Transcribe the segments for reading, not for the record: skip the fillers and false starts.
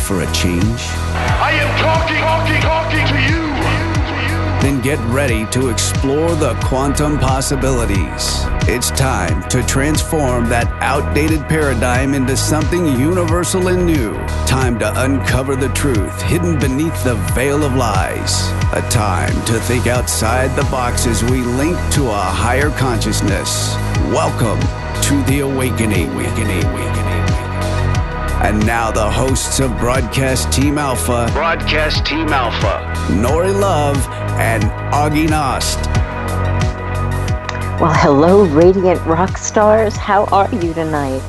for a change? I am talking to you. Then get ready to explore the quantum possibilities. It's time to transform that outdated paradigm into something universal and new. Time to uncover the truth hidden beneath the veil of lies. A time to think outside the box as we link to a higher consciousness. Welcome to The Awakening. And now the hosts of Broadcast Team Alpha, Nori Love and Augie Nost. Well, hello, radiant rock stars. How are you tonight?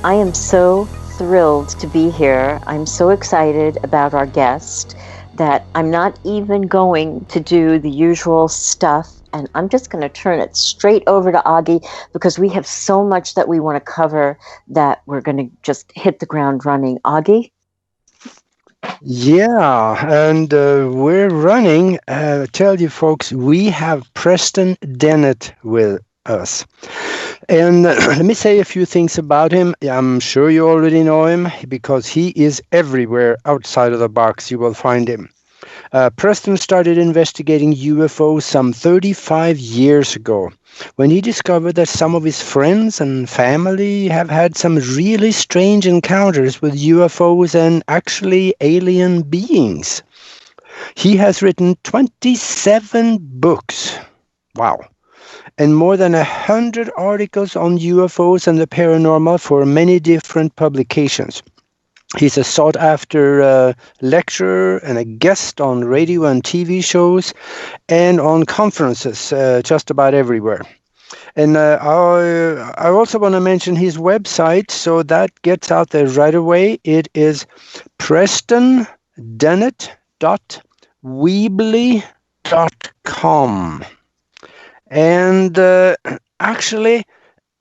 I am so thrilled to be here. I'm so excited about our guest that I'm not even going to do the usual stuff, and I'm just going to turn it straight over to Augie because we have so much that we want to cover that we're going to just hit the ground running. Augie? Yeah, and we're running. Tell you folks, we have Preston Dennett with us. And let me say a few things about him. I'm sure you already know him because he is everywhere outside of the box. You will find him. Preston started investigating UFOs some 35 years ago when he discovered that some of his friends and family have had some really strange encounters with UFOs and actually alien beings. He has written 27 books. Wow. And more than 100 articles on UFOs and the paranormal for many different publications. He's a sought-after lecturer and a guest on radio and TV shows and on conferences just about everywhere. And I also want to mention his website, so that gets out there right away. It is prestondennett.weebly.com. And actually,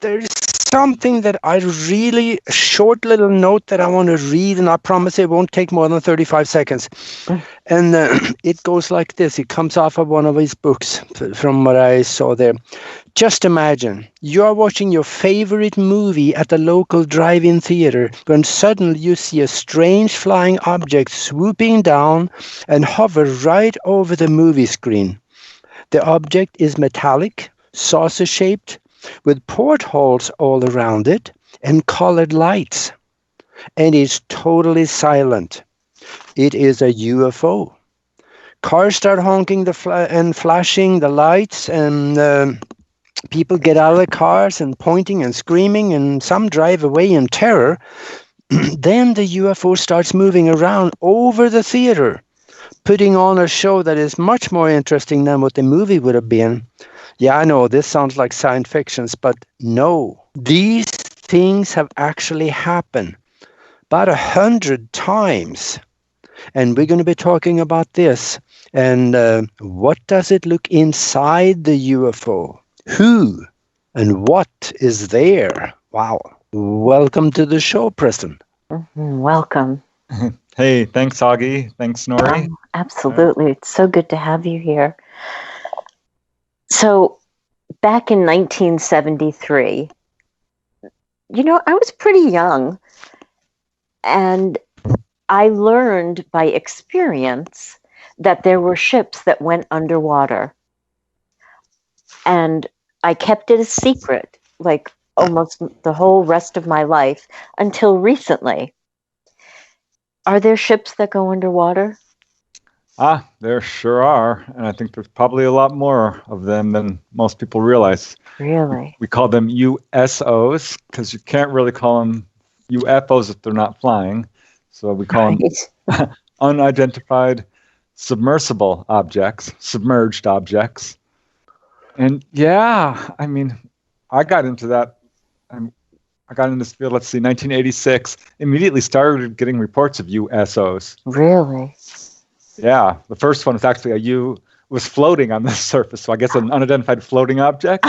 there's something that a short little note that I want to read, and I promise it won't take more than 35 seconds. And it goes like this. It comes off of one of his books from what I saw there. Just imagine you are watching your favorite movie at the local drive-in theater when suddenly you see a strange flying object swooping down and hover right over the movie screen. The object is metallic, saucer-shaped, with portholes all around it and colored lights. And it's totally silent. It is a UFO. Cars start honking and flashing the lights, and people get out of the cars and pointing and screaming, and some drive away in terror. Then the UFO starts moving around over the theater, putting on a show that is much more interesting than what the movie would have been. Yeah, I know this sounds like science fiction, but no, these things have actually happened about 100 times. And we're going to be talking about this. And what does it look inside the UFO? Who and what is there? Wow. Welcome to the show, Preston. Mm-hmm. Welcome. Hey, thanks, Augie. Thanks, Nori. Absolutely. It's so good to have you here. So back in 1973, I was pretty young, and I learned by experience that there were ships that went underwater. And I kept it a secret, like almost the whole rest of my life until recently. Are there ships that go underwater? There sure are. And I think there's probably a lot more of them than most people realize. Really? We call them USOs because you can't really call them UFOs if they're not flying. So we call them unidentified submersible objects, submerged objects. And yeah, I mean, I got into that. I got in this field, 1986, immediately started getting reports of USOs. Really? Yeah, the first one was actually was floating on the surface, so I guess an unidentified floating object.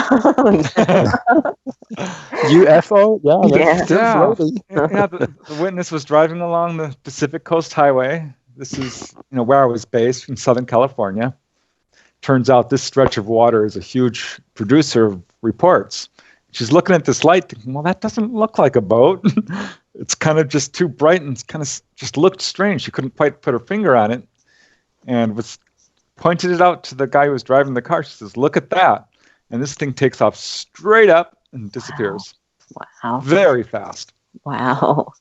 UFO? Yeah. Floating. Yeah, the witness was driving along the Pacific Coast Highway. This is, where I was based in Southern California. Turns out this stretch of water is a huge producer of reports. She's looking at this light thinking, well, that doesn't look like a boat. it's kind of just too bright and it's kind of just looked strange. She couldn't quite put her finger on it, and pointed it out to the guy who was driving the car. She says, "Look at that!" And this thing takes off straight up and disappears. Wow. Very fast. Wow.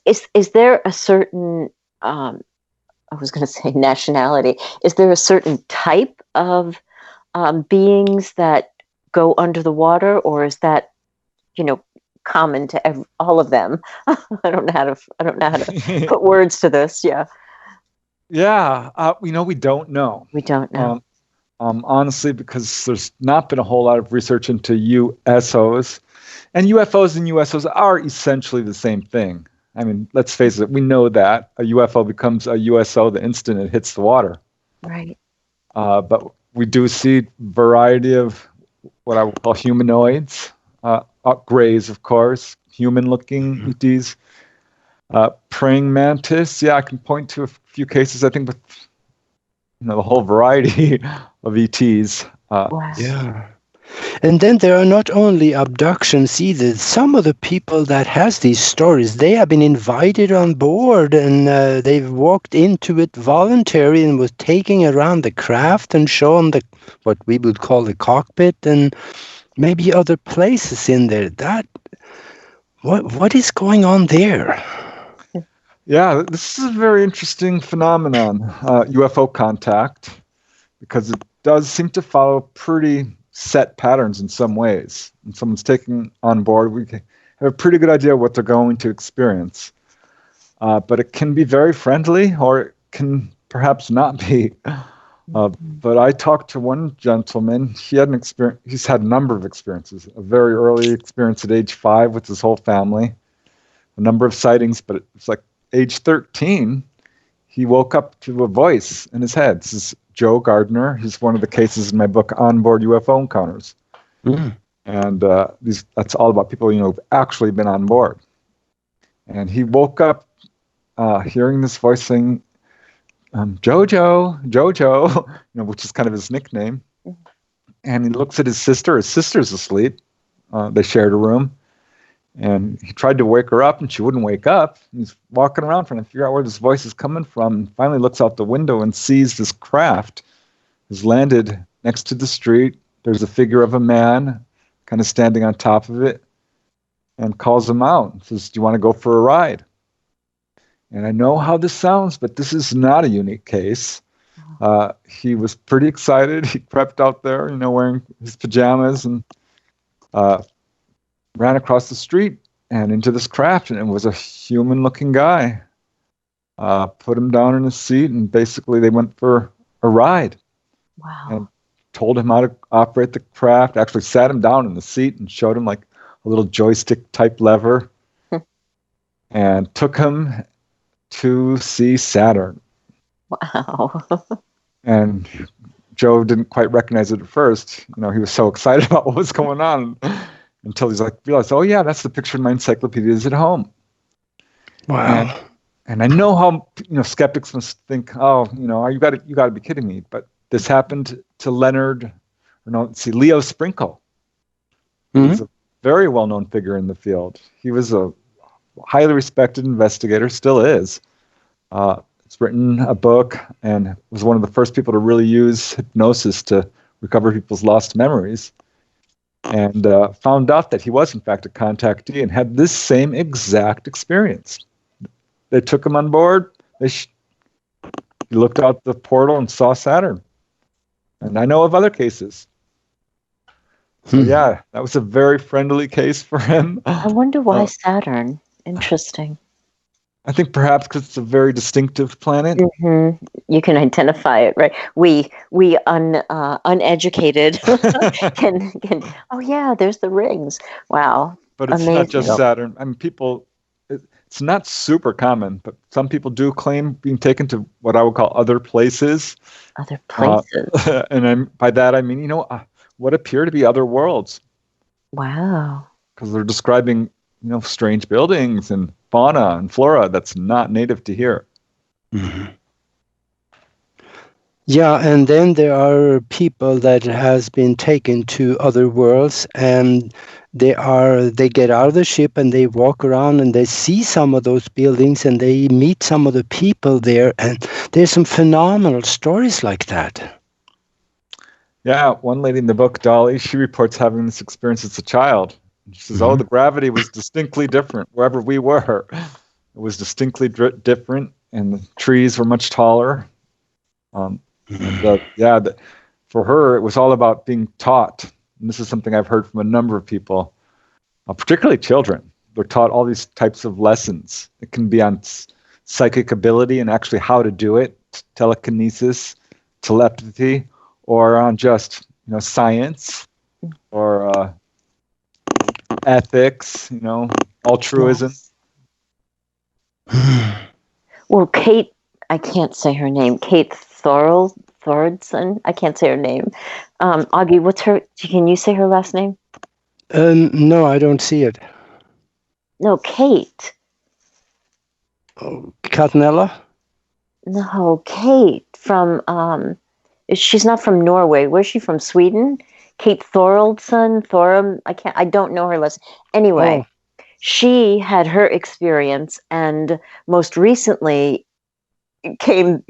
Is there a certain I was going to say nationality? Is there a certain type of beings that go under the water, or is that, common to all of them? I don't know how to put words to this. Yeah. Yeah. We don't know. We don't know. Honestly, because there's not been a whole lot of research into USOs, and UFOs and USOs are essentially the same thing. I mean, let's face it, we know that a UFO becomes a USO the instant it hits the water. Right. But we do see variety of what I would call humanoids, grays, of course, human-looking ETs, praying mantis. Yeah, I can point to a few cases, I think, with the whole variety of ETs. Wow. Yeah. And then there are not only abductions either. Some of the people that has these stories, they have been invited on board, and they've walked into it voluntarily and was taking around the craft and shown what we would call the cockpit and maybe other places in there. What is going on there? Yeah, this is a very interesting phenomenon, UFO contact, because it does seem to follow pretty set patterns in some ways. When someone's taken on board, we have a pretty good idea what they're going to experience. But it can be very friendly, or it can perhaps not be. But I talked to one gentleman. He had he's had a number of experiences. A very early experience at age 5 with his whole family. A number of sightings, but it's like age 13, he woke up to a voice in his head. This is Joe Gardner. He's one of the cases in my book, Onboard UFO Encounters. Mm. And that's all about people, who've actually been on board. And he woke up hearing this voice saying, Jojo, which is kind of his nickname. And he looks at his sister. His sister's asleep. They shared a room. And he tried to wake her up, and she wouldn't wake up. He's walking around trying to figure out where this voice is coming from, and finally looks out the window and sees this craft has landed next to the street. There's a figure of a man kind of standing on top of it, and calls him out and says, "Do you want to go for a ride?" And I know how this sounds, but this is not a unique case. He was pretty excited. He crept out there, wearing his pajamas, and ran across the street and into this craft, and it was a human-looking guy. Put him down in his seat, and basically they went for a ride. Wow. And told him how to operate the craft, actually sat him down in the seat and showed him like a little joystick-type lever, and took him to see Saturn. Wow. And Joe didn't quite recognize it at first. He was so excited about what was going on. Until he's realized, oh yeah, that's the picture in my encyclopedias at home. Wow. And I know how skeptics must think, you got to be kidding me. But this happened to Leo Sprinkle. Mm-hmm. He's a very well-known figure in the field. He was a highly respected investigator, still is. He's written a book and was one of the first people to really use hypnosis to recover people's lost memories. And found out that he was, in fact, a contactee and had this same exact experience. They took him on board. He looked out the portal and saw Saturn. And I know of other cases. So, yeah, that was a very friendly case for him. I wonder why Saturn. Interesting. I think perhaps because it's a very distinctive planet. Mm-hmm. You can identify it, right? We uneducated can. Oh yeah, there's the rings. Wow. But it's not just Saturn. I mean, it's not super common, but some people do claim being taken to what I would call other places. Other places. And by that I mean, what appear to be other worlds. Wow. Because they're describing, strange buildings and fauna and flora that's not native to here. Mm-hmm. Yeah, and then there are people that has been taken to other worlds, and they get out of the ship and they walk around and they see some of those buildings and they meet some of the people there, and there's some phenomenal stories like that. Yeah, one lady in the book, Dolly, she reports having this experience as a child. She says, "Oh, the gravity was distinctly different wherever we were. It was distinctly different, and the trees were much taller." For her, it was all about being taught. And this is something I've heard from a number of people, particularly children. They're taught all these types of lessons. It can be on psychic ability and actually how to do it, telekinesis, telepathy, or on just science or ethics, altruism. Well, Kate, I can't say her name. Kate Thorldson. I can't say her name. Augie, what's her? Can you say her last name? No, I don't see it. No, Kate. Oh, Catanella? No, Kate from. She's not from Norway. Where's she from? Sweden? Kate Thorldson. I don't know her last. Anyway, she had her experience, and most recently came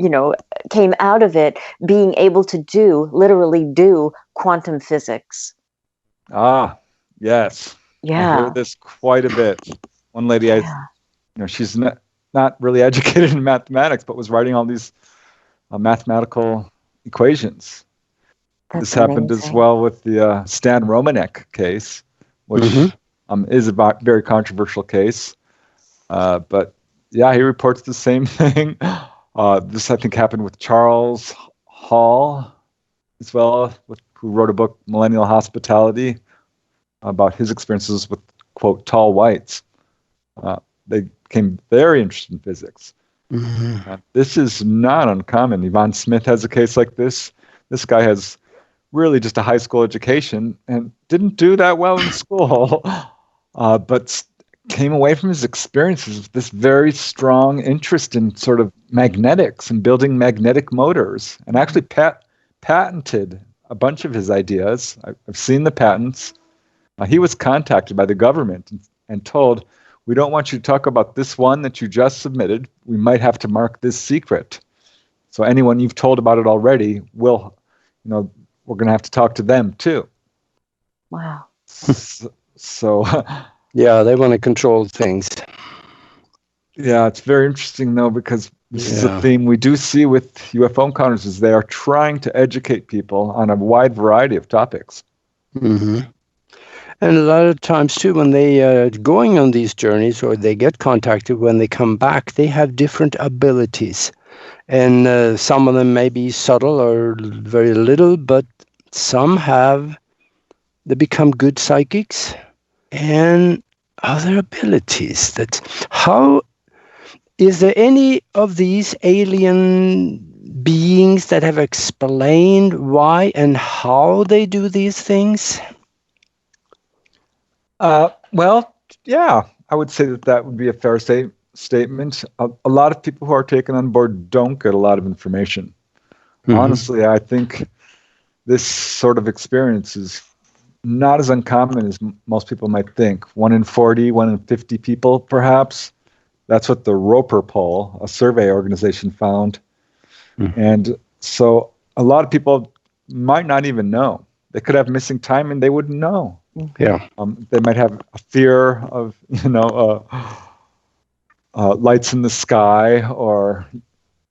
out of it being able to literally do quantum physics. Ah, yes. Yeah. I heard this quite a bit. One lady, she's not really educated in mathematics, but was writing all these mathematical equations. This happened as well with the Stan Romanek case, which is a very controversial case. But yeah, he reports the same thing. This, I think, happened with Charles Hall as well, who wrote a book, Millennial Hospitality, about his experiences with, quote, tall whites. They became very interested in physics. This is not uncommon. Yvonne Smith has a case like this. This guy has really just a high school education and didn't do that well in school, but came away from his experiences with this very strong interest in sort of magnetics and building magnetic motors, and actually patented a bunch of his ideas. I've seen the patents. He was contacted by the government and told, "We don't want you to talk about this one that you just submitted. We might have to mark this secret. So anyone you've told about it already we're going to have to talk to them too." Wow. So yeah, they want to control things. Yeah, it's very interesting though, because this is a theme we do see with UFO encounters, is they are trying to educate people on a wide variety of topics. And a lot of times too, when they are going on these journeys or they get contacted, when they come back, they have different abilities. And some of them may be subtle or very little, but some they become good psychics and other abilities. Is there any of these alien beings that have explained why and how they do these things? Well, yeah, I would say that would be a fair statement. A lot of people who are taken on board don't get a lot of information. Honestly, I think this sort of experience is not as uncommon as most people might think. 1 in 40, 1 in 50 people, perhaps. That's what the Roper poll, a survey organization, found. And so a lot of people might not even know. They could have missing time and they wouldn't know. Yeah. They might have a fear of, lights in the sky, or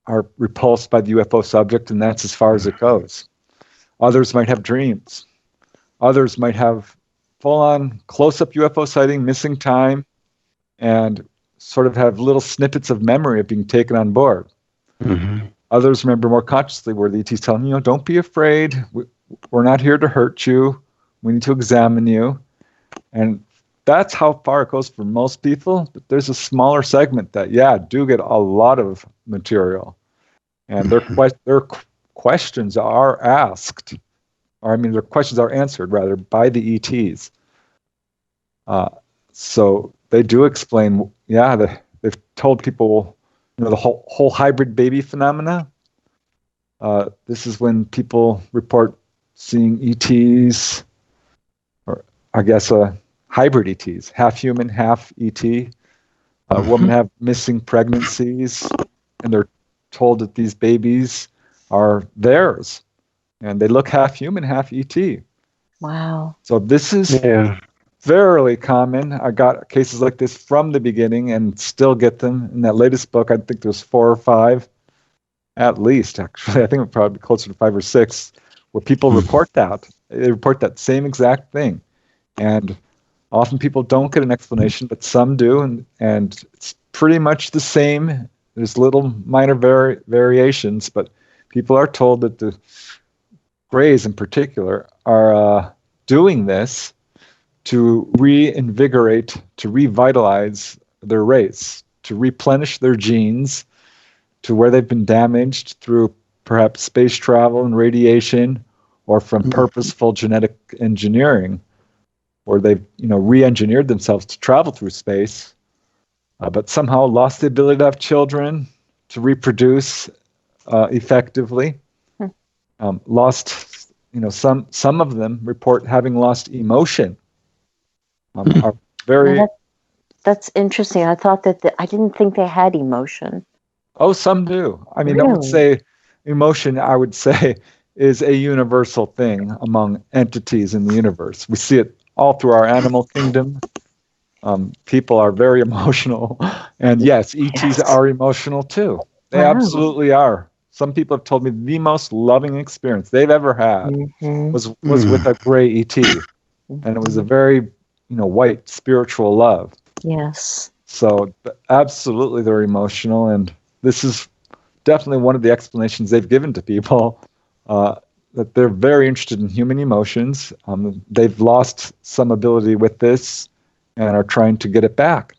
are repulsed by the UFO subject, and that's as far as it goes. Others might have dreams. Others might have full-on close-up UFO sighting, missing time, and sort of have little snippets of memory of being taken on board. Others remember more consciously where the ET's telling them, don't be afraid. We're not here to hurt you. We need to examine you. And that's how far it goes for most people. But there's a smaller segment that, do get a lot of material. And their questions are asked, their questions are answered, rather, by the ETs. So they do explain, they've told people, the whole hybrid baby phenomena. This is when people report seeing ETs, or I guess hybrid ETs, half human, half ET. Women have missing pregnancies, and they're told that these babies are theirs, and they look half human, half ET. Wow. So this is fairly common. I got cases like this from the beginning and still get them. In that latest book, I think there's 4 or 5, at least, actually. I think it's probably closer to 5 or 6, where people report that. They report that same exact thing. And often people don't get an explanation, but some do, and it's pretty much the same. There's little minor variations, but people are told that the Greys in particular are doing this to reinvigorate, to revitalize their race, to replenish their genes to where they've been damaged through perhaps space travel and radiation, or from purposeful genetic engineering, where they've re-engineered themselves to travel through space, but somehow lost the ability to have children, to reproduce effectively. Lost, some of them report having lost emotion. Are very. That's interesting. I thought that I didn't think they had emotion. Oh, some do. I mean, Really? I would say emotion, is a universal thing among entities in the universe. We see it all through our animal kingdom. People are very emotional. And yes, ETs are emotional too. They absolutely are. Some people have told me the most loving experience they've ever had was with a gray ET. And it was a very, white spiritual love. Yes. So absolutely they're emotional. And this is definitely one of the explanations they've given to people, that they're very interested in human emotions. They've lost some ability with this and are trying to get it back.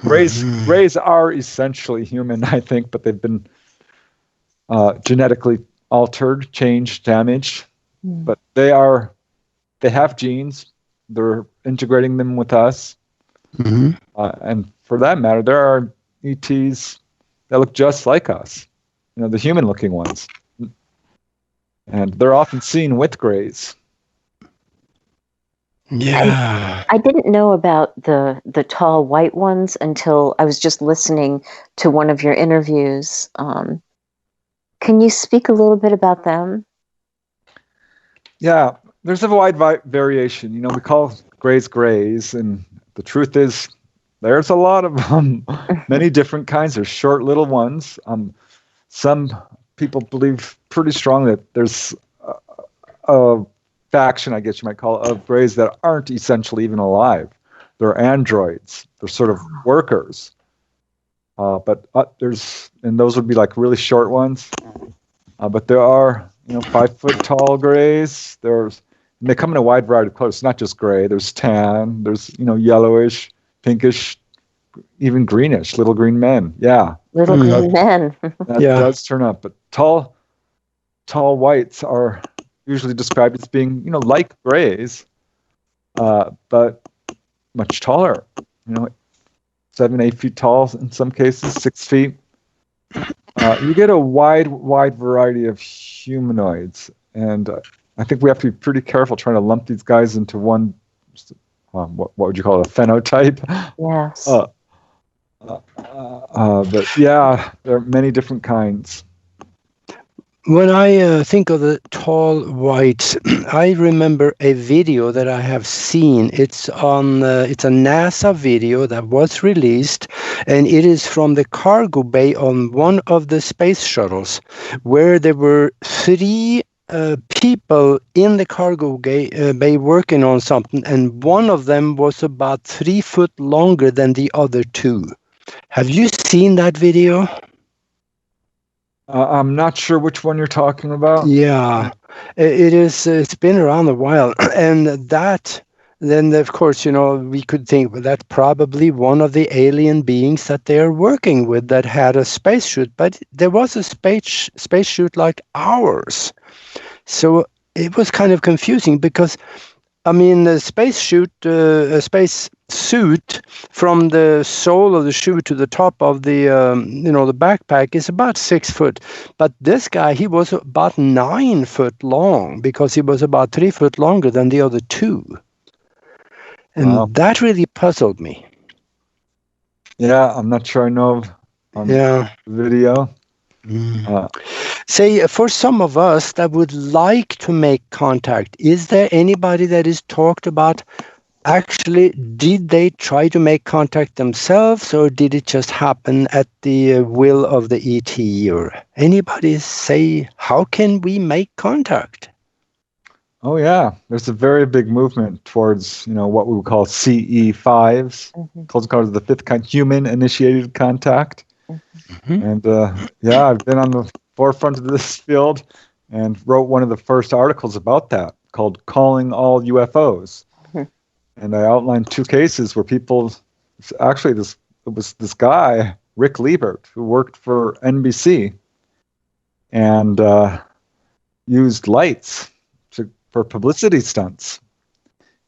Greys are essentially human, I think, but they've been genetically altered, changed, damaged. But they have genes. They're integrating them with us. And for that matter, there are ETs that look just like us, the human-looking ones. And they're often seen with Greys. Yeah. I didn't know about the tall white ones until I was just listening to one of your interviews. Can you speak a little bit about them? Yeah, there's a wide variation. We call Greys, and the truth is there's a lot of them, many different kinds. There's short little ones. Some people believe pretty strongly that there's a faction, I guess you might call it, of Greys that aren't essentially even alive. They're androids. They're sort of workers. But those would be like really short ones. But there are, 5 foot tall Greys. And they come in a wide variety of colors. It's not just gray. There's tan. There's, yellowish, pinkish, even greenish, little green men. Yeah. Little green men. That does turn up. But tall whites are usually described as being, like Greys, but much taller. 7, 8 feet tall in some cases, 6 feet. You get a wide variety of humanoids, and I think we have to be pretty careful trying to lump these guys into one. What would you call it? A phenotype? Yes. But yeah, there are many different kinds. When I think of the tall whites, I remember a video that I have seen. It's a NASA video that was released, and it is from the cargo bay on one of the space shuttles, where there were 3 people in the cargo bay working on something, and one of them was about 3 foot longer than the other 2. Have you seen that video? I'm not sure which one you're talking about. Yeah, it is. It's been around a while, and then of course, we could think, well, that's probably one of the alien beings that they're working with that had a spacesuit. But there was a spacesuit like ours, so it was kind of confusing because, the spacesuit from the sole of the shoe to the top of the the backpack is about 6 foot. But this guy, he was about 9 foot long because he was about 3 foot longer than the other two. And Wow. that really puzzled me. Yeah, I'm not sure I know of the video. Say, for some of us that would like to make contact, is there anybody that is talked about actually, did they try to make contact themselves, or did it just happen at the will of the ET? Or anybody say, how can we make contact? Oh yeah, there's a very big movement towards what we would call CE5s, called the fifth kind, human-initiated contact. And I've been on the forefront of this field and wrote one of the first articles about that called "Calling All UFOs." And I outlined 2 cases where people, actually it was this guy, Rick Liebert, who worked for NBC and used lights for publicity stunts.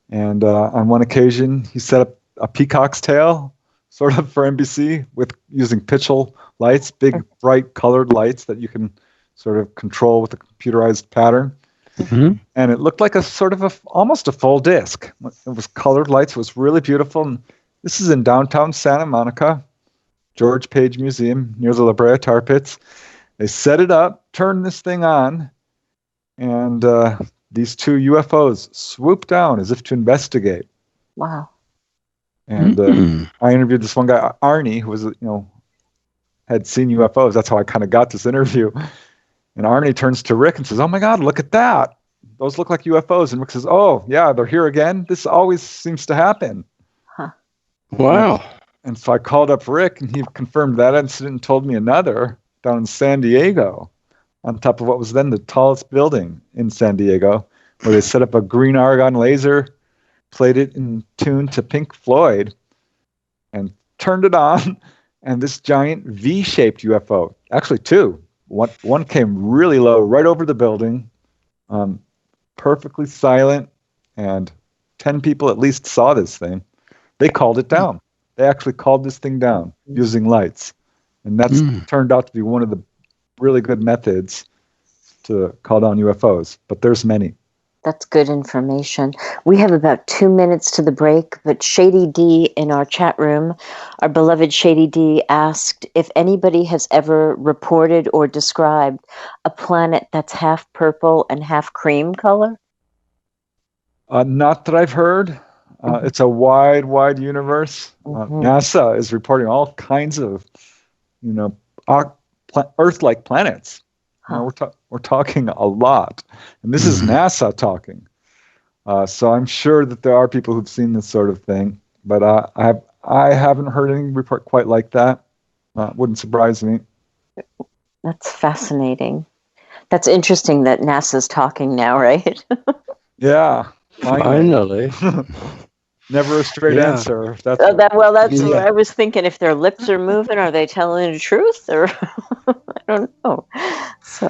And on one occasion, he set up a peacock's tail, sort of, for NBC with using pitchel lights, big, bright, colored lights that you can sort of control with a computerized pattern. And it looked like almost a full disc. It was colored lights. It was really beautiful. And this is in downtown Santa Monica, George Page Museum, near the La Brea Tar Pits. They set it up, turned this thing on, and these 2 UFOs swooped down as if to investigate. Wow. And I interviewed this one guy, Arnie, who was, had seen UFOs. That's how I kind of got this interview. And Arnie turns to Rick and says, "Oh my God, look at that. Those look like UFOs." And Rick says, "Oh yeah, they're here again. This always seems to happen." Huh. Wow. And so I called up Rick, and he confirmed that incident and told me another down in San Diego, on top of what was then the tallest building in San Diego, where they set up a green argon laser, played it in tune to Pink Floyd, and turned it on, and this giant V-shaped UFO, actually 2. One came really low, right over the building, perfectly silent, and 10 people at least saw this thing. They called it down. They actually called this thing down using lights. And that's turned out to be one of the really good methods to call down UFOs. But there's many. That's good information. We have about 2 minutes to the break, but Shady D in our chat room, our beloved Shady D, asked if anybody has ever reported or described a planet that's half purple and half cream color. Not that I've heard. It's a wide, wide universe. NASA is reporting all kinds of, Earth-like planets. We're talking a lot, and this is NASA talking. So I'm sure that there are people who've seen this sort of thing, but I haven't heard any report quite like that. Wouldn't surprise me. That's fascinating. That's interesting that NASA's talking now, right? Yeah, finally. Never a straight answer. That's what I was thinking. If their lips are moving, are they telling the truth, or I don't know. So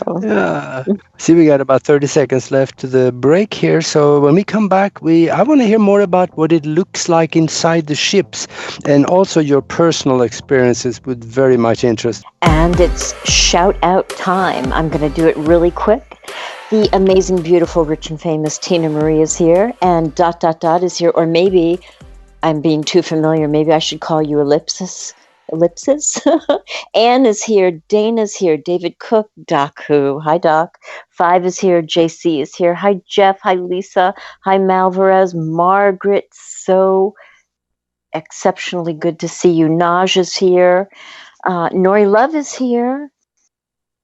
see, we got about 30 seconds left to the break here. So when we come back, I want to hear more about what it looks like inside the ships, and also your personal experiences would very much interest. And it's shout out time. I'm going to do it really quick. The amazing, beautiful, rich and famous Tina Marie is here, and ... is here, or maybe I'm being too familiar. Maybe I should call you Ellipsis. Anne is here. Dana's here. David Cook. Doc Who. Hi, Doc. 5 is here. JC is here. Hi, Jeff. Hi, Lisa. Hi, Malvarez. Margaret. So exceptionally good to see you. Naj is here. Nori Love is here.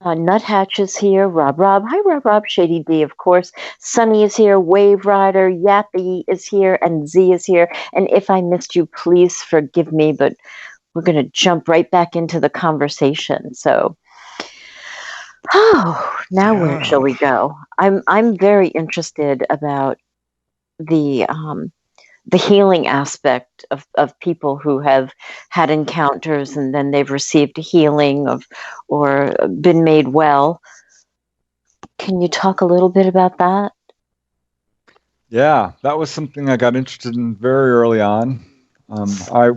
Nuthatch is here. Rob. Hi, Rob. Shady D, of course. Sunny is here. Wave Rider. Yappy is here. And Z is here. And if I missed you, please forgive me, but we're going to jump right back into the conversation. So, now where shall we go? I'm very interested about the healing aspect of people who have had encounters and then they've received healing or been made well. Can you talk a little bit about that? Yeah, that was something I got interested in very early on. I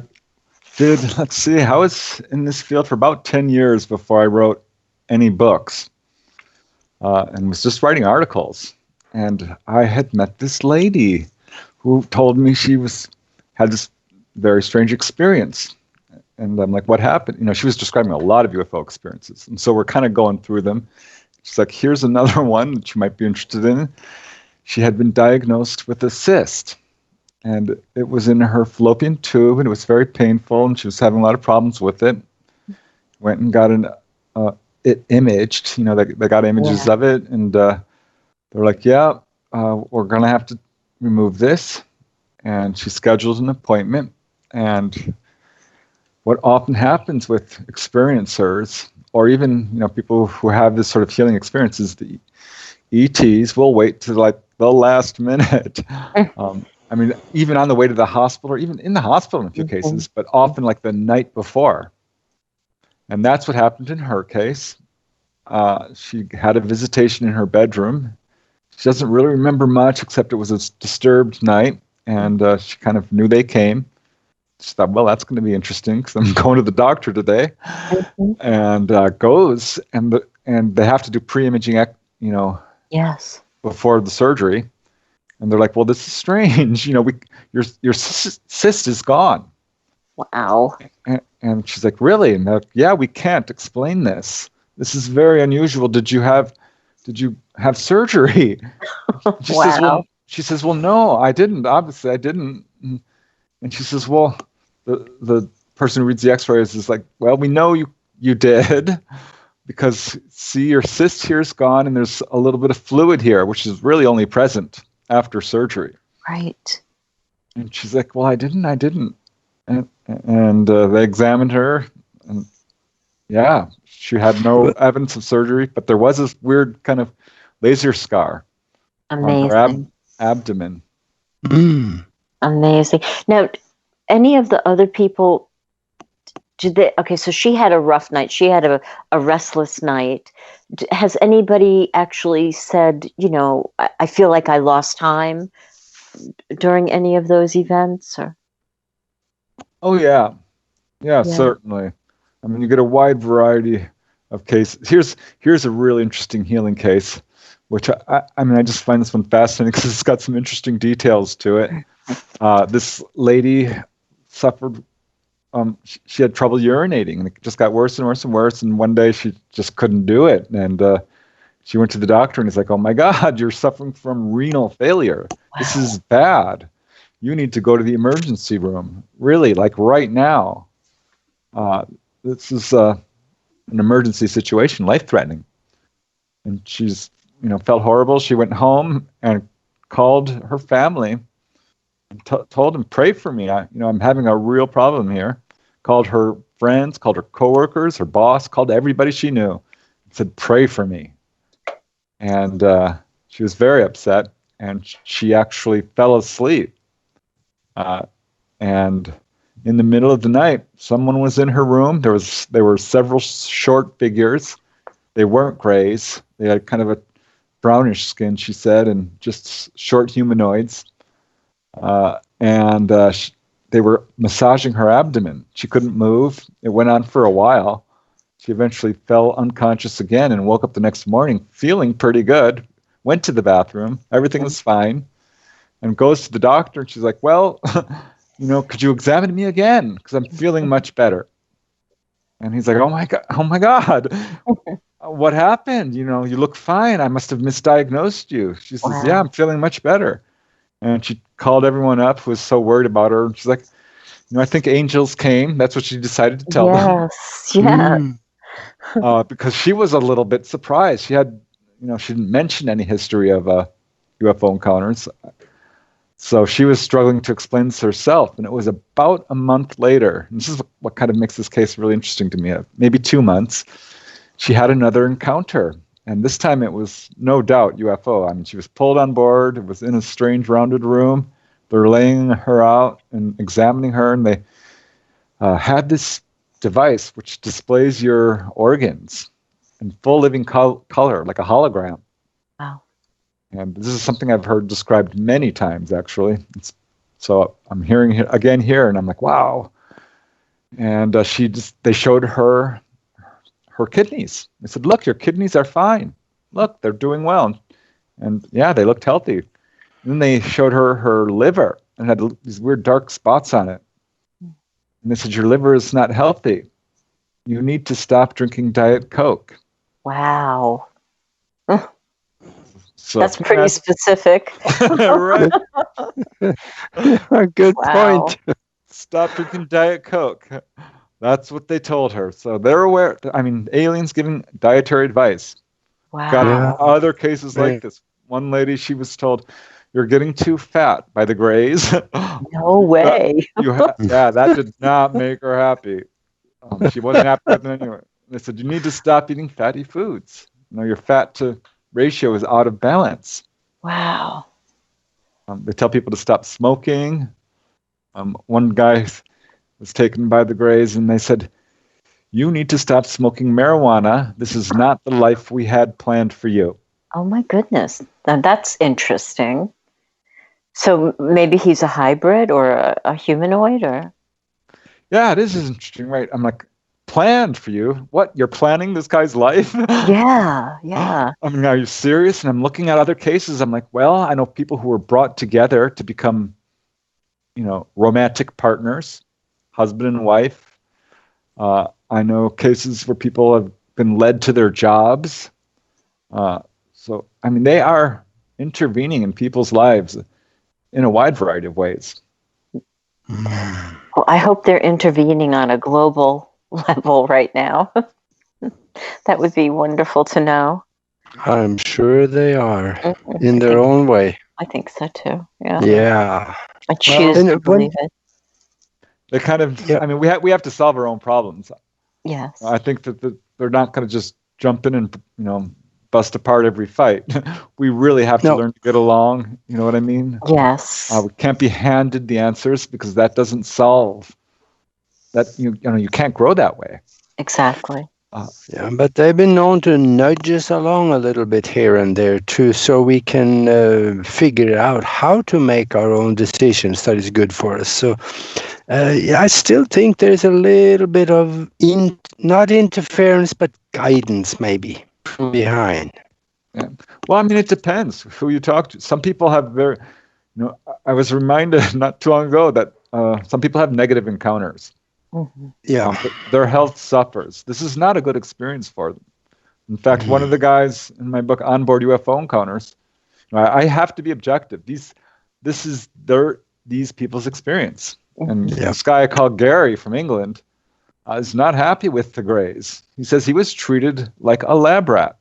did, let's see, I was in this field for about 10 years before I wrote any books, and was just writing articles. And I had met this lady who told me she had this very strange experience. And I'm like, what happened? You know, she was describing a lot of UFO experiences. And so we're kind of going through them. She's like, here's another one that you might be interested in. She had been diagnosed with a cyst. And it was in her fallopian tube, and it was very painful, and she was having a lot of problems with it. Went and got it imaged. You know, they got images of it, and they're like, yeah, we're going to have to remove this. And she scheduled an appointment. And what often happens with experiencers, or even, you know, people who have this sort of healing experience, is the ETs will wait to like the last minute. I mean, even on the way to the hospital, or even in the hospital in a few cases, but often like the night before. And that's what happened in her case. She had a visitation in her bedroom. She doesn't really remember much, except it was a disturbed night, and she kind of knew they came. She thought, well, that's going to be interesting because I'm going to the doctor today. And goes, and they have to do pre-imaging, you know, before the surgery. And they're like, well, this is strange. You know, your cyst is gone. Wow. And she's like, really? And they're like, yeah, we can't explain this. This is very unusual. Did you have surgery? She says, well, no, I didn't. Obviously, I didn't. And she says, well, the person who reads the x-rays is like, well, we know you did, because see, your cyst here is gone, and there's a little bit of fluid here, which is really only present after surgery. Right. And she's like, well, I didn't. And they examined her, and yeah, she had no evidence of surgery, but there was this weird kind of laser scar on her abdomen. Amazing. Now, any of the other people, so she had a rough night. She had a restless night. Has anybody actually said, you know, I feel like I lost time during any of those events? Or? Oh, yeah, certainly. I mean, you get a wide variety of cases. Here's a really interesting healing case, which I mean, I just find this one fascinating because it's got some interesting details to it. This lady suffered, she had trouble urinating, and it just got worse and worse and worse. And one day she just couldn't do it. And she went to the doctor, and he's like, oh my God, you're suffering from renal failure. Wow. This is bad. You need to go to the emergency room, really, like right now. This is an emergency situation, life-threatening. And she's, you know, felt horrible. She went home and called her family and told them, pray for me. I'm having a real problem here. Called her friends, called her coworkers, her boss, called everybody she knew. Said, pray for me. And she was very upset, and she actually fell asleep. And in the middle of the night, someone was in her room. There were several short figures. They weren't grays. They had kind of a brownish skin, she said, and just short humanoids. They were massaging her abdomen. She couldn't move. It went on for a while. She eventually fell unconscious again and woke up the next morning feeling pretty good. Went to the bathroom. Everything was fine. And goes to the doctor, and she's like, well, you know, could you examine me again? Because I'm feeling much better. And he's like, oh my God. What happened? You know, you look fine. I must have misdiagnosed you. She says, yeah, I'm feeling much better. And she called everyone up who was so worried about her. And she's like, you know, I think angels came. That's what she decided to tell them. Yes. Because she was a little bit surprised. She didn't mention any history of UFO encounters. So she was struggling to explain this herself. And it was about a month later, and this is what kind of makes this case really interesting to me, maybe 2 months, she had another encounter. And this time it was no doubt UFO. I mean, she was pulled on board. It was in a strange rounded room. They're laying her out and examining her, and they had this device which displays your organs in full living color, like a hologram. Wow. And this is something I've heard described many times, actually. It's So I'm hearing it again here, and I'm like, wow. And they showed her kidneys. They said, look, your kidneys are fine. Look, they're doing well. And yeah, they looked healthy. And then they showed her liver and had these weird dark spots on it. And they said, your liver is not healthy. You need to stop drinking Diet Coke. Wow. So, that's pretty specific. Right. A good point. Stop drinking Diet Coke. That's what they told her. So they're aware. I mean, aliens giving dietary advice. Wow. Got other cases like this. One lady, she was told, you're getting too fat by the Greys. No way. That did not make her happy. She wasn't happy with it anyway. They said, you need to stop eating fatty foods. Your fat to ratio is out of balance. Wow. They tell people to stop smoking. One guy was taken by the Greys, and they said, you need to stop smoking marijuana. This is not the life we had planned for you. Oh, my goodness. Now, that's interesting. So maybe he's a hybrid or a humanoid, or? Yeah, it is interesting, right? I'm like, planned for you? What? You're planning this guy's life? Yeah. I mean, are you serious? And I'm looking at other cases. I'm like, well, I know people who were brought together to become, romantic partners, husband and wife. I know cases where people have been led to their jobs. So, I mean, they are intervening in people's lives in a wide variety of ways. Well, I hope they're intervening on a global level right now. That would be wonderful to know. I'm sure they are in their own way. I think so too. Yeah. Yeah. I choose to believe it. They kind of. Yeah. I mean, we have to solve our own problems. Yes. I think that they're not going to just jump in and bust apart every fight. We really have to learn to get along. You know what I mean? Yes. We can't be handed the answers, because that doesn't solve. That you can't grow that way. Exactly. But they've been known to nudge us along a little bit here and there too, so we can figure out how to make our own decisions that is good for us. So I still think there's a little bit of not interference, but guidance maybe from behind. Yeah. Well, I mean, it depends who you talk to. Some people have I was reminded not too long ago that some people have negative encounters. Mm-hmm. Yeah. Their health suffers. This is not a good experience for them. In fact, one of the guys in my book, Onboard UFO Encounters, I have to be objective. This is these people's experience. And this guy called Gary from England is not happy with the Greys. He says he was treated like a lab rat.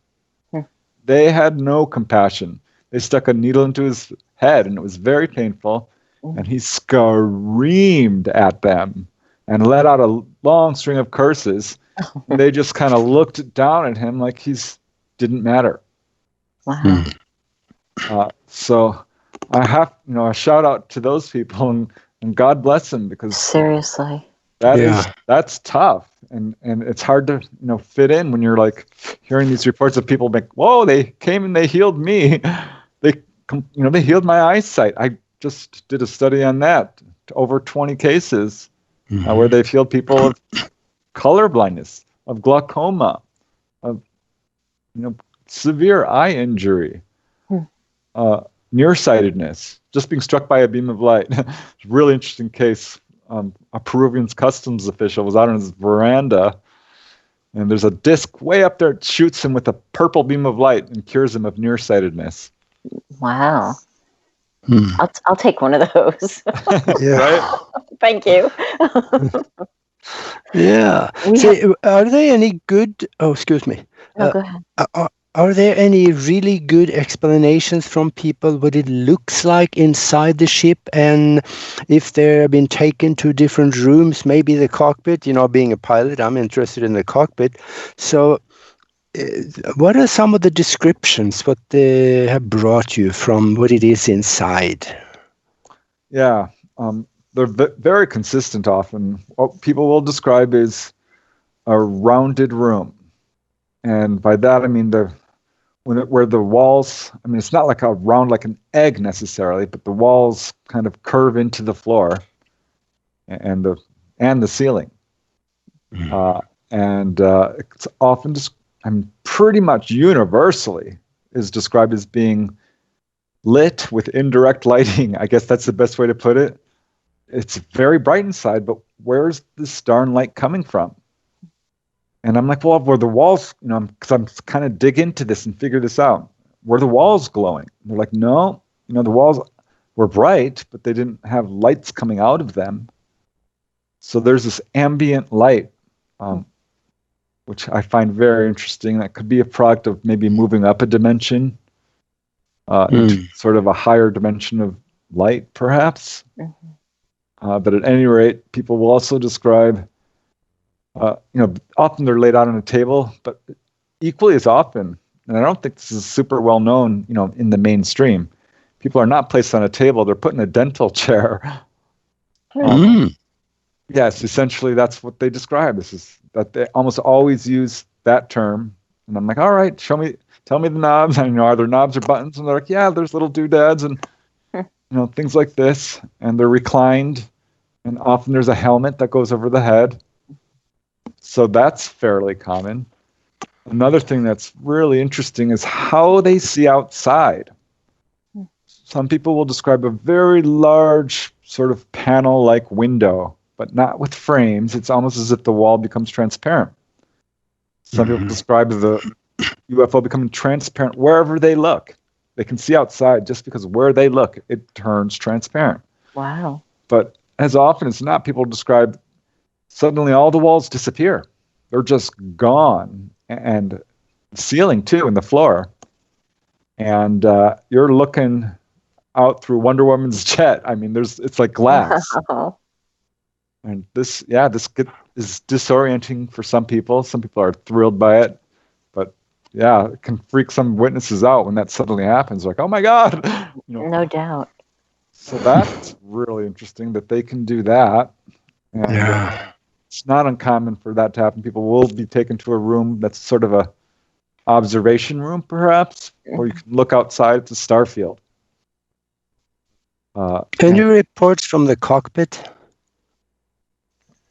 They had no compassion. They stuck a needle into his head, and it was very painful. And he screamed at them and let out a long string of curses. And they just kind of looked down at him like he's didn't matter. Wow. So I have, a shout out to those people, and God bless them, because seriously, that's tough. And it's hard to, fit in when you're like hearing these reports of people like, whoa, they came and they healed me. They healed my eyesight. I just did a study on that, over 20 cases. Where they've healed people of color blindness, of glaucoma, of severe eye injury, nearsightedness, just being struck by a beam of light. It's a really interesting case. A Peruvian customs official was out on his veranda, and there's a disc way up there that shoots him with a purple beam of light and cures him of nearsightedness. Wow. I'll take one of those. Right? Thank you. Yeah. Are there any good? Oh, excuse me. No, go ahead. Are there any really good explanations from people what it looks like inside the ship, and if they've been taken to different rooms, maybe the cockpit? Being a pilot, I'm interested in the cockpit. So, what are some of the descriptions, what they have brought you from what it is inside? Yeah, they're very consistent often. What people will describe as a rounded room. And by that, I mean where the walls, I mean, it's not like a round like an egg necessarily, but the walls kind of curve into the floor and the ceiling. It's often just, I mean, pretty much universally is described as being lit with indirect lighting. I guess that's the best way to put it. It's very bright inside, but where's this darn light coming from? And I'm like, well, were the walls, because I'm kind of dig into this and figure this out. Were the walls glowing? And they're like, no, the walls were bright, but they didn't have lights coming out of them. So there's this ambient light, which I find very interesting. That could be a product of maybe moving up a dimension, into sort of a higher dimension of light, perhaps. But at any rate, people will also describe, often they're laid out on a table, but equally as often, and I don't think this is super well known, in the mainstream, people are not placed on a table, they're put in a dental chair. Yes, essentially that's what they describe. This is that they almost always use that term. And I'm like, all right, tell me the knobs. And, are there knobs or buttons? And they're like, yeah, there's little doodads and, things like this. And they're reclined. And often there's a helmet that goes over the head. So that's fairly common. Another thing that's really interesting is how they see outside. Some people will describe a very large sort of panel-like window, but not with frames. It's almost as if the wall becomes transparent. Some people describe the UFO becoming transparent wherever they look. They can see outside just because where they look, it turns transparent. Wow. But as often as not, people describe suddenly all the walls disappear. They're just gone. And the ceiling, too, and the floor. And you're looking out through Wonder Woman's jet. I mean, it's like glass. Wow. And this is disorienting for some people. Some people are thrilled by it. But, yeah, it can freak some witnesses out when that suddenly happens. Like, oh, my God. No doubt. So that's really interesting that they can do that. And, it's not uncommon for that to happen. People will be taken to a room that's sort of a observation room, perhaps, or you can look outside at the star field. Can you report from the cockpit?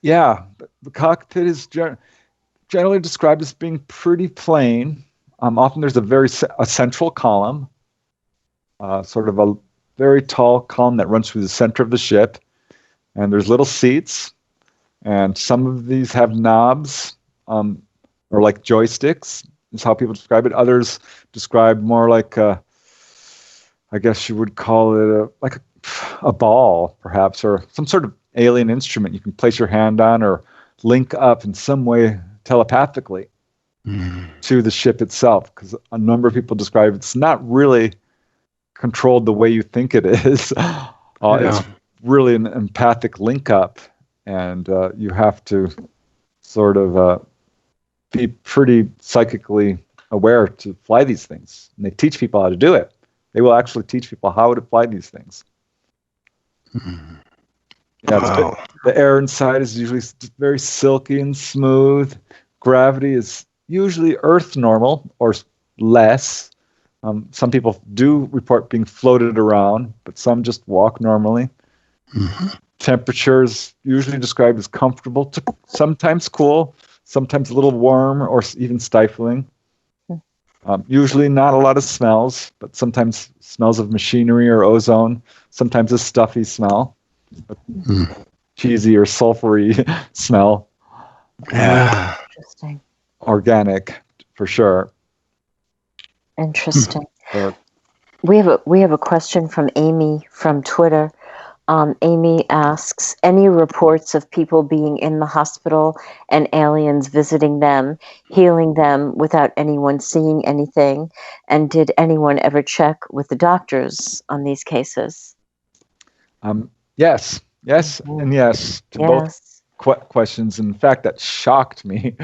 Yeah, the cockpit is generally described as being pretty plain. Often there's a central column, sort of a very tall column that runs through the center of the ship, and there's little seats, and some of these have knobs, or like joysticks, is how people describe it. Others describe more like I guess you would call it like a ball, perhaps, or some sort of alien instrument you can place your hand on or link up in some way telepathically to the ship itself, because a number of people describe it's not really controlled the way you think it is. It's really an empathic link up, and you have to sort of be pretty psychically aware to fly these things. And they teach people how to do it. They will actually teach people how to fly these things. The air inside is usually very silky and smooth. Gravity is usually Earth normal or less. Some people do report being floated around, but some just walk normally. Temperature is usually described as comfortable to sometimes cool, sometimes a little warm or even stifling. Usually not a lot of smells, but sometimes smells of machinery or ozone, sometimes a stuffy smell, cheesy or sulfury smell. Interesting. Organic, for sure. Interesting. We have a question from Amy from Twitter. Amy asks, any reports of people being in the hospital and aliens visiting them, healing them without anyone seeing anything? And did anyone ever check with the doctors on these cases? Yes, and yes to both questions. In fact, that shocked me.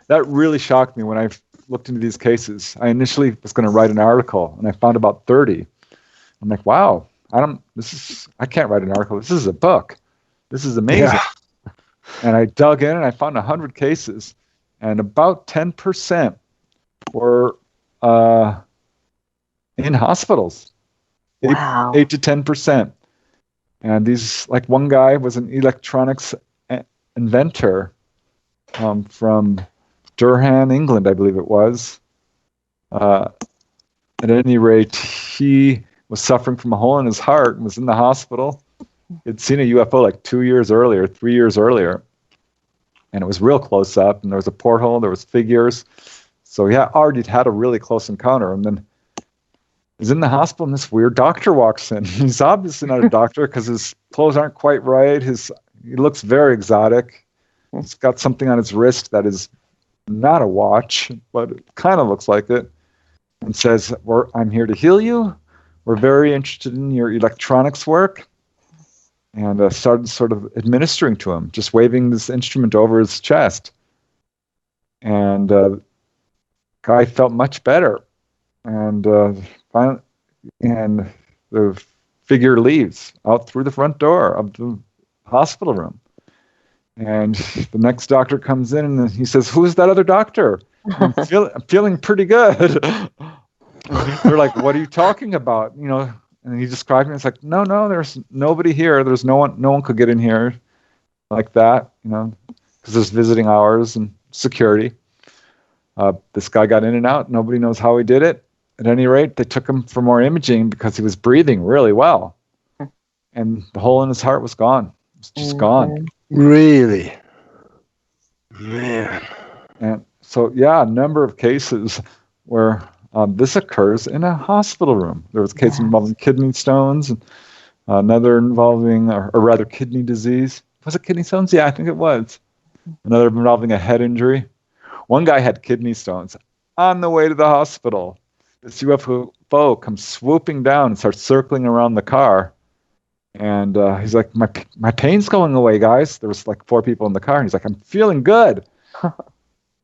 That really shocked me when I looked into these cases. I initially was going to write an article, and I found about 30. I'm like, wow. I can't write an article. This is a book. This is amazing. Yeah. And I dug in and I found 100 cases, and about 10% were in hospitals. Wow. 8 to 10%. And these, like one guy was an electronics inventor from Durham, England, I believe it was. At any rate, he was suffering from a hole in his heart and was in the hospital. He'd seen a UFO like 3 years earlier. And it was real close up, and there was a porthole, there was figures. So he already had a really close encounter. And then he's in the hospital, and this weird doctor walks in. He's obviously not a doctor because his clothes aren't quite right. He looks very exotic. He's got something on his wrist that is not a watch, but it kind of looks like it. And says, I'm here to heal you. We're very interested in your electronics work. And started sort of administering to him, just waving this instrument over his chest. And guy felt much better. And finally, and the figure leaves out through the front door of the hospital room. And the next doctor comes in and he says, "Who's that other doctor? I'm feeling pretty good." They're like, "What are you talking about?" And he described it. It's like, no, there's nobody here. There's no one could get in here like that, because there's visiting hours and security. This guy got in and out. Nobody knows how he did it. At any rate, they took him for more imaging because he was breathing really well. And the hole in his heart was gone. It was just gone. Really? Man. And so, yeah, a number of cases where this occurs in a hospital room. There was a case involving kidney stones, and another involving, or rather, kidney disease. Was it kidney stones? Yeah, I think it was. Another involving a head injury. One guy had kidney stones. On the way to the hospital, this UFO comes swooping down and starts circling around the car. And he's like, my pain's going away, guys. There was like 4 people in the car. And he's like, I'm feeling good.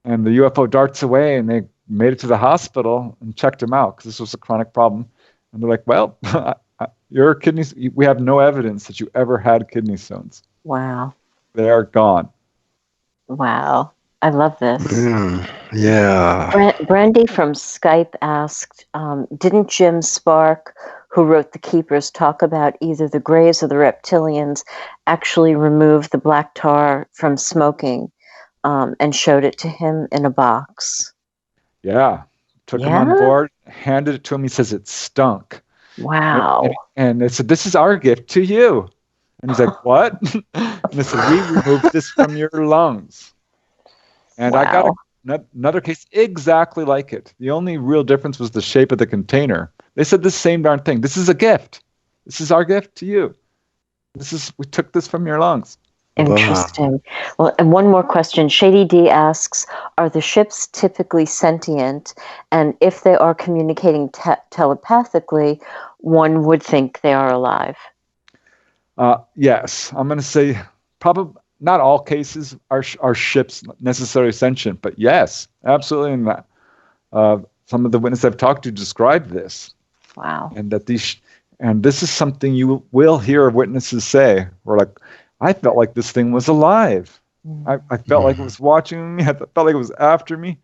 And the UFO darts away, and they made it to the hospital and checked him out because this was a chronic problem. And they're like, well, your kidneys, we have no evidence that you ever had kidney stones. Wow. They are gone. Wow. I love this. Yeah. Brandy from Skype asked, didn't Jim Spark, who wrote The Keepers, talk about either the Greys or the reptilians actually removed the black tar from smoking and showed it to him in a box? Yeah. Took him on board, handed it to him. He says it stunk. Wow. And they said, this is our gift to you. And he's like, what? And they said, we removed this from your lungs. And I got another case exactly like it. The only real difference was the shape of the container. They said the same darn thing. This is a gift. This is our gift to you. We took this from your lungs. Interesting. Well, and one more question. Shady D asks, are the ships typically sentient? And if they are communicating telepathically, one would think they are alive. Yes. I'm going to say probably not all cases are ships necessarily sentient, but yes, absolutely. And some of the witnesses I've talked to describe this. Wow. And that and this is something you will hear witnesses say. We're like, I felt like this thing was alive. I felt like it was watching me. I felt like it was after me.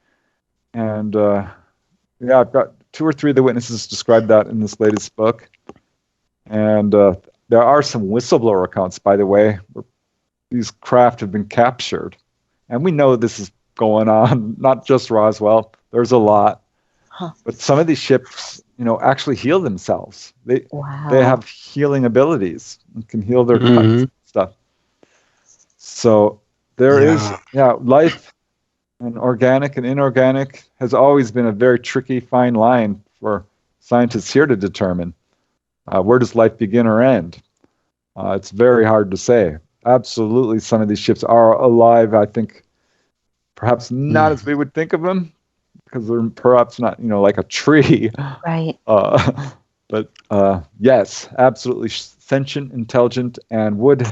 And I've got 2 or 3 of the witnesses described that in this latest book. And there are some whistleblower accounts, by the way, where these craft have been captured. And we know this is going on, not just Roswell. There's a lot. Huh. But some of these ships, actually heal themselves. They have healing abilities and can heal their stuff. So there is life, and organic and inorganic has always been a very tricky, fine line for scientists here to determine. Where does life begin or end? It's very hard to say. Absolutely, some of these ships are alive. I think perhaps not as we would think of them, because they're perhaps not, like a tree. Right. But yes, absolutely sentient, intelligent, and would,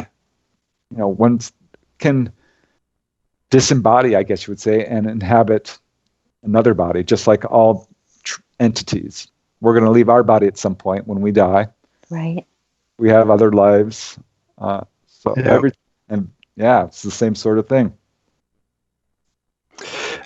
one can disembody, I guess you would say, and inhabit another body, just like all entities. We're going to leave our body at some point when we die. Right. We have other lives. It's the same sort of thing.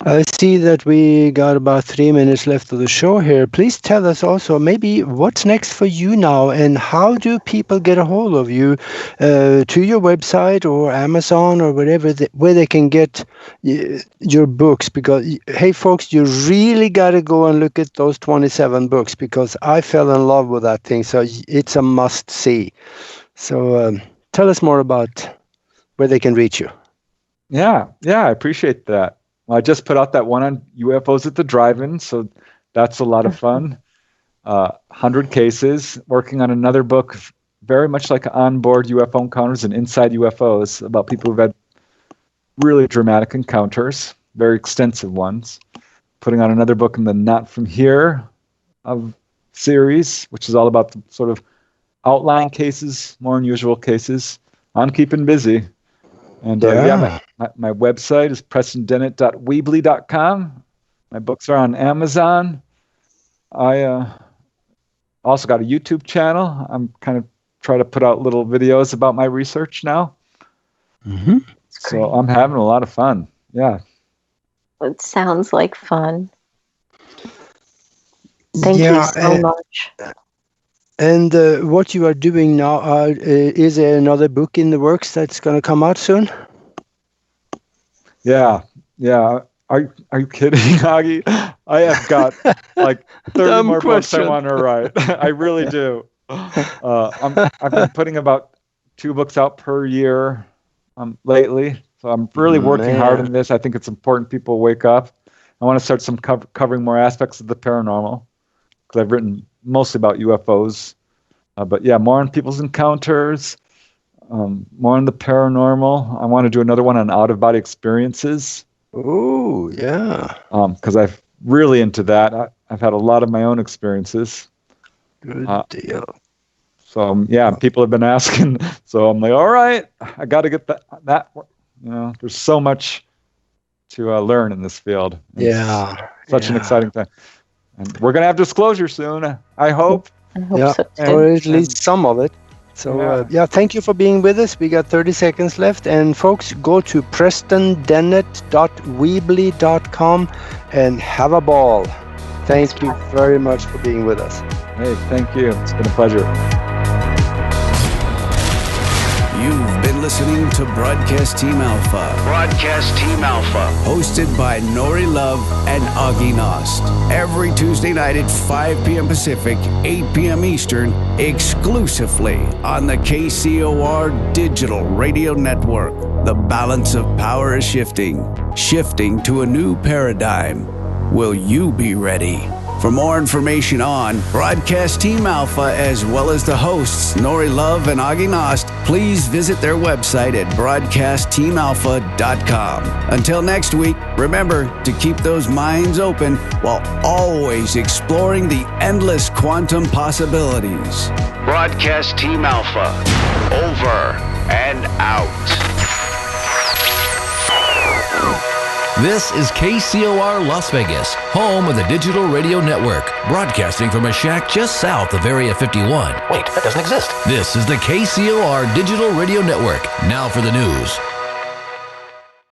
I see that we got about 3 minutes left of the show here. Please tell us also maybe what's next for you now, and how do people get a hold of you, to your website or Amazon or whatever, where they can get your books? Because, hey, folks, you really got to go and look at those 27 books, because I fell in love with that thing. So it's a must see. So tell us more about where they can reach you. Yeah, I appreciate that. Well, I just put out that one on UFOs at the drive-in, so that's a lot of fun. 100 cases, working on another book, very much like onboard UFO encounters and inside UFOs, about people who've had really dramatic encounters, very extensive ones. Putting on another book in the Not From Here of series, which is all about the sort of outlying cases, more unusual cases. I'm keeping busy. And my website is prestondennett.weebly.com. My books are on Amazon. I also got a YouTube channel. I'm kind of trying to put out little videos about my research now. Mm-hmm. So I'm having a lot of fun. Yeah. It sounds like fun. Thank you so much. And what you are doing now, is there another book in the works that's going to come out soon? Yeah. Are you kidding, Augie? I have got like 30 more books I want to write. I really do. I've been putting about 2 books out per year lately. So I'm really working hard on this. I think it's important people wake up. I want to start covering more aspects of the paranormal, because I've written mostly about UFOs. But yeah, more on people's encounters, more on the paranormal. I want to do another one on out-of-body experiences. Oh, yeah. Because I'm really into that. I've had a lot of my own experiences. Good deal. So people have been asking. So I'm like, all right, I got to get that. There's so much to learn in this field. It's such an exciting time. And we're going to have disclosure soon, I hope. I hope so too. Or at least some of it. So, thank you for being with us. We got 30 seconds left. And, folks, go to prestondennett.weebly.com and have a ball. Thank you very much for being with us. Hey, thank you. It's been a pleasure. You've been listening to Broadcast Team Alpha. Broadcast Team Alpha. Hosted by Nori Love and Augie Nost. Every Tuesday night at 5 p.m. Pacific, 8 p.m. Eastern, exclusively on the KCOR Digital Radio Network. The balance of power is shifting to a new paradigm. Will you be ready? For more information on Broadcast Team Alpha, as well as the hosts Nori Love and Augie Nost, please visit their website at broadcastteamalpha.com. Until next week, remember to keep those minds open while always exploring the endless quantum possibilities. Broadcast Team Alpha. Over and out. This is KCOR Las Vegas, home of the Digital Radio Network, broadcasting from a shack just south of Area 51. Wait, that doesn't exist. This is the KCOR Digital Radio Network. Now for the news.